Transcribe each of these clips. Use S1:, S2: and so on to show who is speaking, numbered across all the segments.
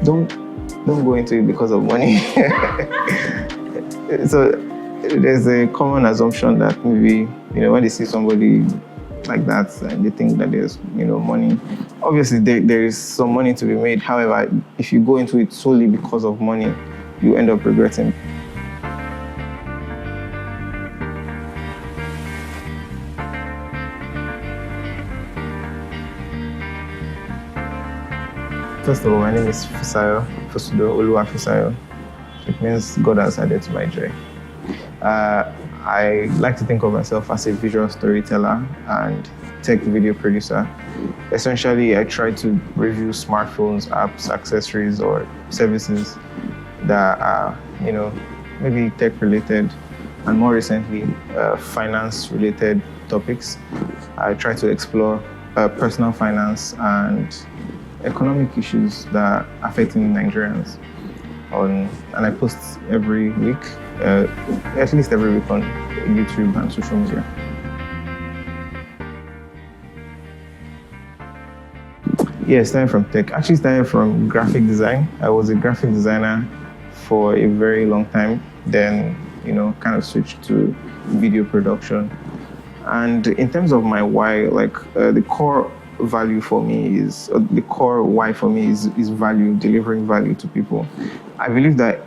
S1: don't go into it because of money. So there's a common assumption that maybe, when they see somebody like that and they think that there's, money. Obviously, there is some money to be made. However, if you go into it solely because of money, you end up regretting. First of all, my name is Fisayo Fosudo Way. It means God has added to my joy. I like to think of myself as a visual storyteller and tech video producer. Essentially, I try to review smartphones, apps, accessories, or services that are, maybe tech-related, and more recently, finance-related topics. I try to explore personal finance and economic issues that are affecting Nigerians. And I post every week, at least every week on YouTube and social media. Yeah, starting from tech. Actually started from graphic design. I was a graphic designer for a very long time, then, kind of switched to video production. And in terms of my why, the core value for me is, the core why for me is value, delivering value to people. I believe that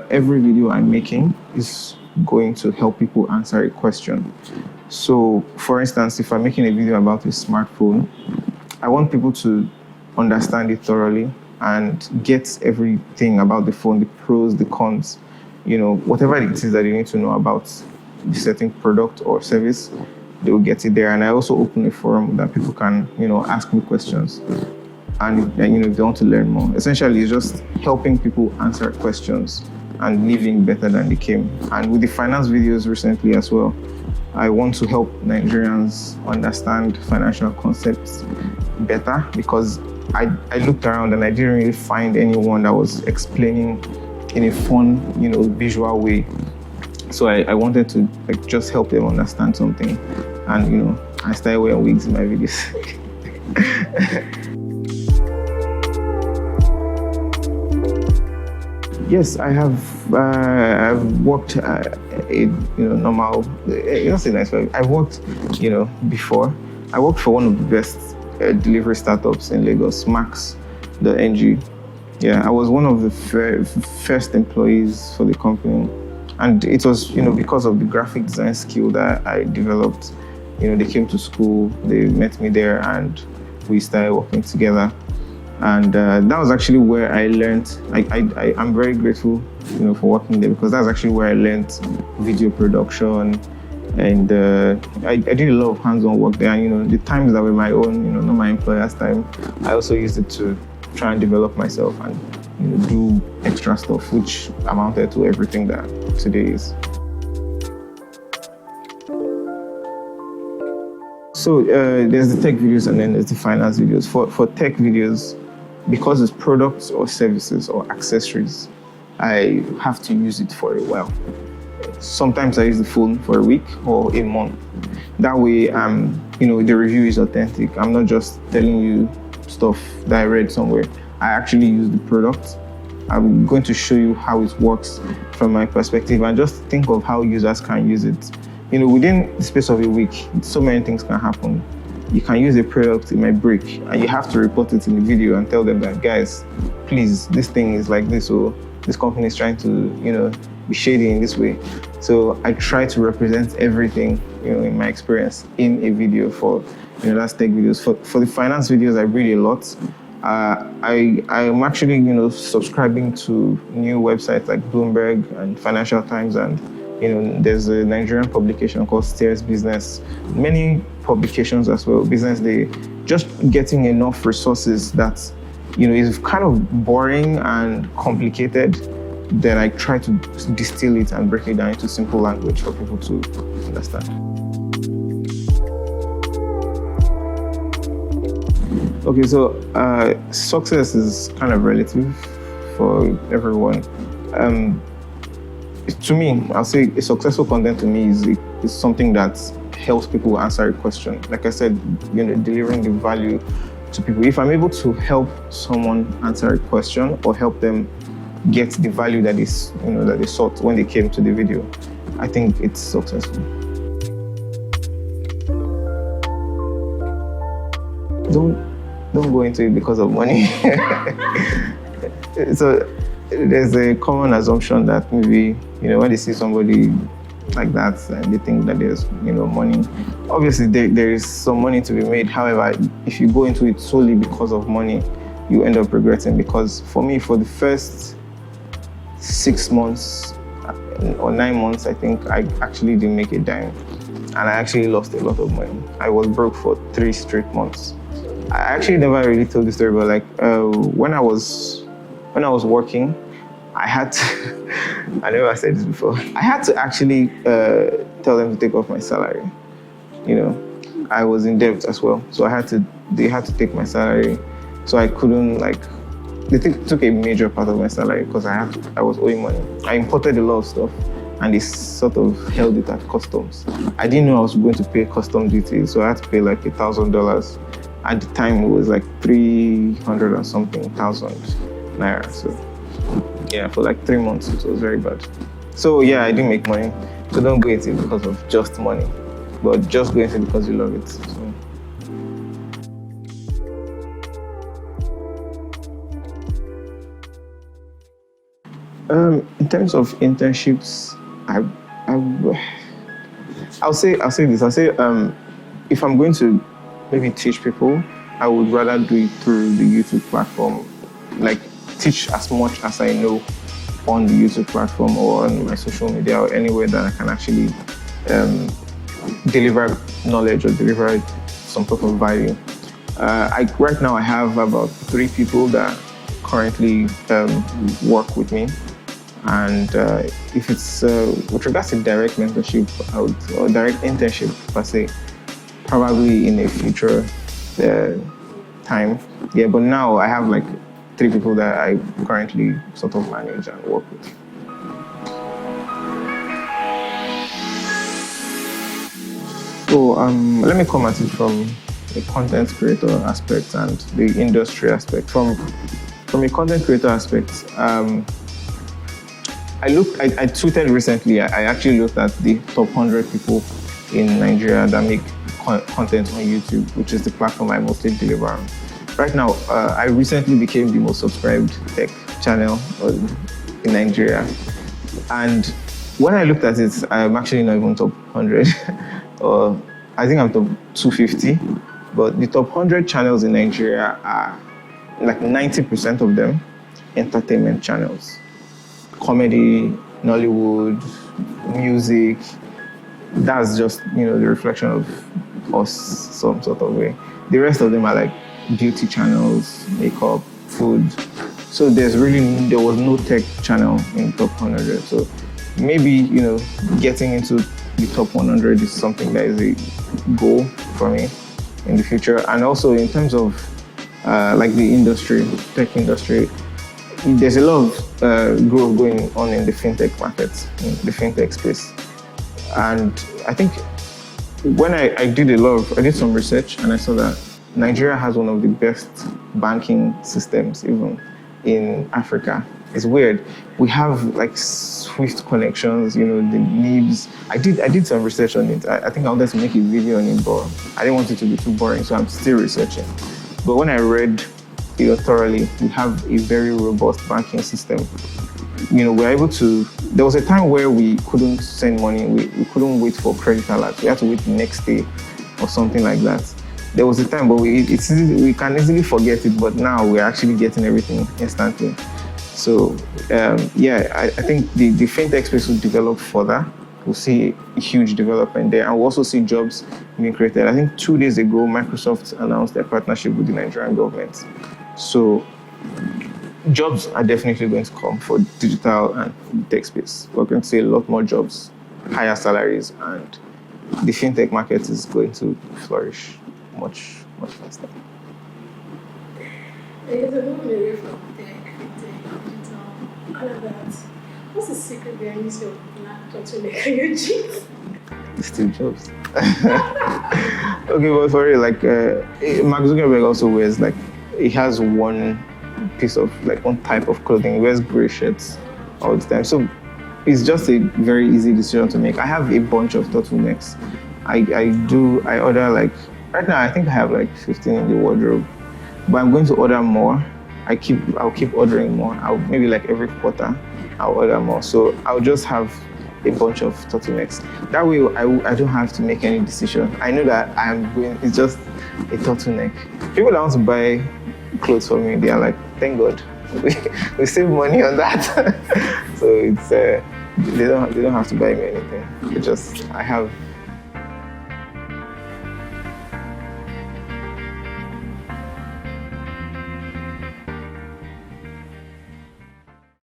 S1: every video I'm making is going to help people answer a question. So, for instance, if I'm making a video about a smartphone, I want people to understand it thoroughly and get everything about the phone, the pros, the cons, whatever it is that you need to know about the certain product or service, they will get it there. And I also open a forum that people can, ask me questions. And, if they want to learn more. Essentially, it's just helping people answer questions and living better than they came. And with the finance videos recently as well, I want to help Nigerians understand financial concepts better, because I looked around and I didn't really find anyone that was explaining in a fun, visual way. So I wanted to just help them understand something. And, I started wearing wigs in my videos. Yes, I have. I've worked normal. That's a nice way. I've worked, before. I worked for one of the best delivery startups in Lagos, Max.ng. Yeah, I was one of the first employees for the company, and it was, because of the graphic design skill that I developed. They came to school, they met me there, and we started working together. And that was actually where I learned. I'm very grateful, for working there, because that's actually where I learned video production, and I did a lot of hands-on work there. And the times that were my own, not my employer's time, I also used it to try and develop myself and do extra stuff, which amounted to everything that today is. So there's the tech videos and then there's the finance videos. For tech videos, because it's products or services or accessories, I have to use it for a while. Sometimes I use the phone for a week or a month. That way, the review is authentic. I'm not just telling you stuff that I read somewhere. I actually use the product. I'm going to show you how it works from my perspective, and just think of how users can use it. Within the space of a week, so many things can happen. You can use a product, it might break, and you have to report it in the video and tell them that, guys, please, this thing is like this, or this company is trying to, be shady in this way. So I try to represent everything, in my experience in a video for, that's tech videos. For the finance videos, I read a lot. I'm actually, subscribing to new websites like Bloomberg and Financial Times, and there's a Nigerian publication called Steers Business. Many publications as well, Business Day. Just getting enough resources that, is kind of boring and complicated. Then I try to distill it and break it down into simple language for people to understand. Okay, so success is kind of relative for everyone. To me, I'll say a successful content to me is something that helps people answer a question. Like I said, delivering the value to people. If I'm able to help someone answer a question or help them get the value that is, that they sought when they came to the video, I think it's successful. Don't go into it because of money. So there's a common assumption that maybe, when they see somebody like that and they think that there's, money. Obviously, there is some money to be made. However, if you go into it solely because of money, you end up regretting. Because for me, for the first 6 months or 9 months, I think I actually didn't make a dime. And I actually lost a lot of money. I was broke for 3 straight months. I actually never really told the story, but when I was working, I had to, I never said this before, I had to actually tell them to take off my salary. I was in debt as well, so they had to take my salary. So I couldn't, they took a major part of my salary because I was owing money. I imported a lot of stuff and they sort of held it at customs. I didn't know I was going to pay custom duties, so I had to pay $1,000. At the time, it was 300 and something thousand naira. So yeah, for 3 months, it was very bad. So yeah, I didn't make money. So don't go into it because of just money, but just go into it because you love it. So. In terms of internships, I'll say this. I'll say if I'm going to maybe teach people, I would rather do it through the YouTube platform. Teach as much as I know on the YouTube platform or on my social media or anywhere that I can actually deliver knowledge or deliver some type of value. Right now I have about 3 people that currently work with me. And if it's with regards to direct mentorship or direct internship per se, probably in a future time. Yeah, but now I have 3 people that I currently sort of manage and work with. So let me come at it from the content creator aspect and the industry aspect. From a content creator aspect, I tweeted recently, I actually looked at the top 100 people in Nigeria that make content on YouTube, which is the platform I mostly deliver on. Right now, I recently became the most subscribed tech channel in Nigeria. And when I looked at it, I'm actually not even top 100. Or I think I'm top 250. But the top 100 channels in Nigeria are 90% of them entertainment channels. Comedy, Nollywood, music. That's just, the reflection of us some sort of way. The rest of them are beauty channels, makeup, food. So there was no tech channel in top 100. So maybe, getting into the top 100 is something that is a goal for me in the future. And also in terms of the industry, tech industry, there's a lot of growth going on in the fintech market, in the fintech space. And I think when I did some research and I saw that Nigeria has one of the best banking systems even in Africa. It's weird. We have Swift connections, the NIBs. I did some research on it. I think I wanted to make a video on it, but I didn't want it to be too boring, so I'm still researching. But when I read thoroughly, we have a very robust banking system. We're able to. There was a time where we couldn't send money. We couldn't wait for credit alerts. We had to wait the next day or something like that. There was a time, but we can easily forget it. But now we're actually getting everything instantly. So I think the fintech space will develop further. We'll see a huge development there, and we'll also see jobs being created. I think 2 days ago, Microsoft announced their partnership with the Nigerian government. So jobs are definitely going to come for digital and tech space. We're going to see a lot more jobs, higher salaries, and the fintech market is going to flourish much, much faster.
S2: There's a movement away from tech, digital, all of that. What's the secret behind this your laptop to make you cheat?
S1: Steve Jobs. Okay, but for real, like Mark Zuckerberg also wears like he has one piece of like one type of clothing. He wears gray shirts all the time. So it's just a very easy decision to make. I have a bunch of turtlenecks. I order like right now I think I have like 15 in the wardrobe. But I'm going to order more. I'll keep ordering more. Maybe like every quarter I'll order more. So I'll just have a bunch of turtlenecks. That way I don't have to make any decision. I know that it's just a turtleneck. People that want to buy clothes for me, they are like, thank God. We save money on that. So it's they don't have to buy me anything. I have